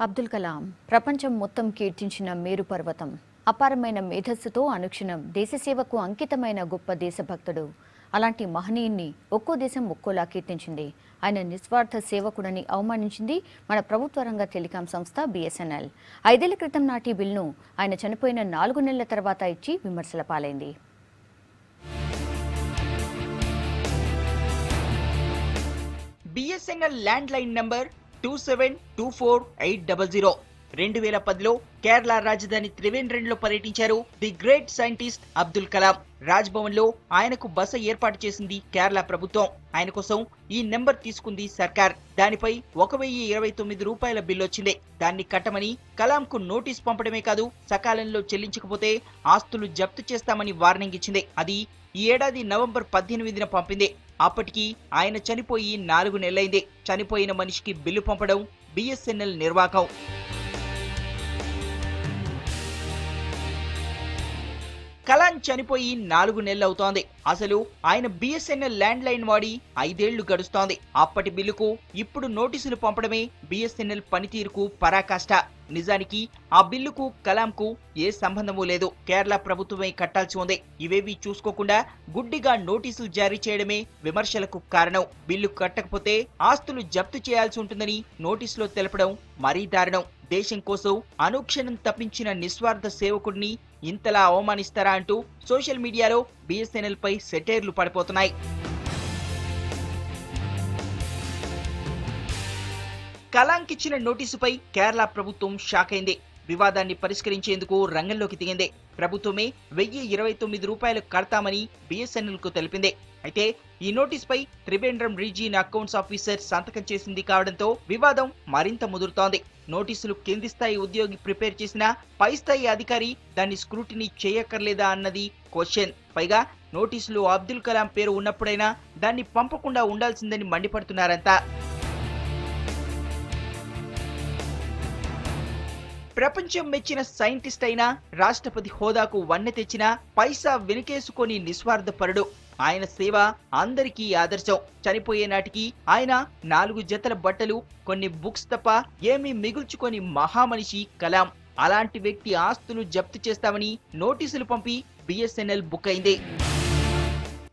అబ్దుల్ కలాం ప్రపంచం మొత్తం కీర్తించిన మేరు పర్వతం. అపారమైన మేధస్సుతో అనుక్షణం దేశ సేవకు అంకితమైన గొప్ప దేశభక్తుడు. అలాంటి మహనీయుణ్ణి ఒక్కో దేశం ఒక్కోలా కీర్తించింది. ఆయన నిస్వార్థ సేవకుడని అవమానించింది మన ప్రభుత్వ రంగ టెలికాం సంస్థ BSNL. 5 ఏళ్ల క్రితం నాటి బిల్లును ఆయన చనిపోయిన 4 నెలల తర్వాత ఇచ్చి విమర్శల పాలైంది. BSNL land line number 272480. 2010లో కేరళ రాజధాని త్రివేంద్రంలో పర్యటించారు the great scientist Abdul Kalam. Raj Bhavan లో ఆయనకు బస ఏర్పాటు చేసింది కేరళ ప్రభుత్వం. ఆయన కోసం ఈ నెంబర్ తీసుకుంది సర్కార్. దానిపై 1029 రూపాయల బిల్లు వచ్చింది. దాన్ని కట్టమని కలాంకు నోటీస్ పంపడమే కాదు, సకాలంలో చెల్లించకపోతే ఆస్తులు జప్తు చేస్తామని వార్నింగ్ ఇచ్చింది. అది ఈ ఏడాది నవంబర్ 18న పంపింది. అప్పటికి ఆయన చనిపోయి 4 నెలలైంది. చనిపోయిన మనిషికి బిల్లు పంపడం BSNL నిర్వాకం. కలాం చనిపోయి 4 నెలలవుతోంది. అసలు ఆయన BSNL ల్యాండ్ లైన్ వాడి 5 ఏళ్లు గడుస్తోంది. అప్పటి బిల్లుకు ఇప్పుడు నోటీసులు పంపడమే BSNL పనితీరుకు పరాకాష్ట. నిజానికి ఆ బిల్లుకు కలాంకు ఏ సంబంధమూ లేదు. కేరళ ప్రభుత్వమే కట్టాల్సి ఉంది. ఇవేవి చూసుకోకుండా గుడ్డిగా నోటీసులు జారీ చేయడమే విమర్శలకు కారణం. బిల్లు కట్టకపోతే ఆస్తులు జప్తు చేయాల్సి ఉంటుందని నోటీసులో తెలపడం మరీ దారుణం. దేశం కోసం అనుక్షణం తప్పించిన నిస్వార్థ సేవకుడిని ఇంతలా అవమానిస్తారా అంటూ సోషల్ మీడియాలో BSNL పై సెటైర్లు పడిపోతున్నాయి. కలాంకిచ్చిన నోటీసుపై కేరళ ప్రభుత్వం షాక్ అయింది. వివాదాన్ని పరిష్కరించేందుకు రంగంలోకి దిగింది. ప్రభుత్వమే 1029 రూపాయలు కడతామని BSNL కు తెలిపింది. అయితే ఈ నోటీసుపై త్రివేంద్రం రీజియన్ అకౌంట్స్ ఆఫీసర్ సంతకం చేసింది కావడంతో వివాదం మరింత ముదురుతోంది. నోటీసులు కింది స్థాయి ఉద్యోగి ప్రిపేర్ చేసినా పై స్థాయి అధికారి దాన్ని స్క్రూటినీ చేయక్కర్లేదా అన్నది క్వశ్చన్. పైగా నోటీసులు అబ్దుల్ కలాం పేరు ఉన్నప్పుడైనా దాన్ని పంపకుండా ఉండాల్సిందని మండిపడుతున్నారంతా. ప్రపంచం మెచ్చిన సైంటిస్ట్ అయినా, రాష్ట్రపతి హోదాకు వన్నె తెచ్చిన పైసా వెనుకేసుకొని నిస్వార్థపరుడు. ఆయన సేవ అందరికీ ఆదర్శం. చనిపోయే నాటికి ఆయన 4 జతల బట్టలు, కొన్ని బుక్స్ తప్ప ఏమీ మిగుల్చుకొని మహామనిషి కలాం. అలాంటి వ్యక్తి ఆస్తులు జప్తు చేస్తామని నోటీసులు పంపి BSNL బుక్ అయింది.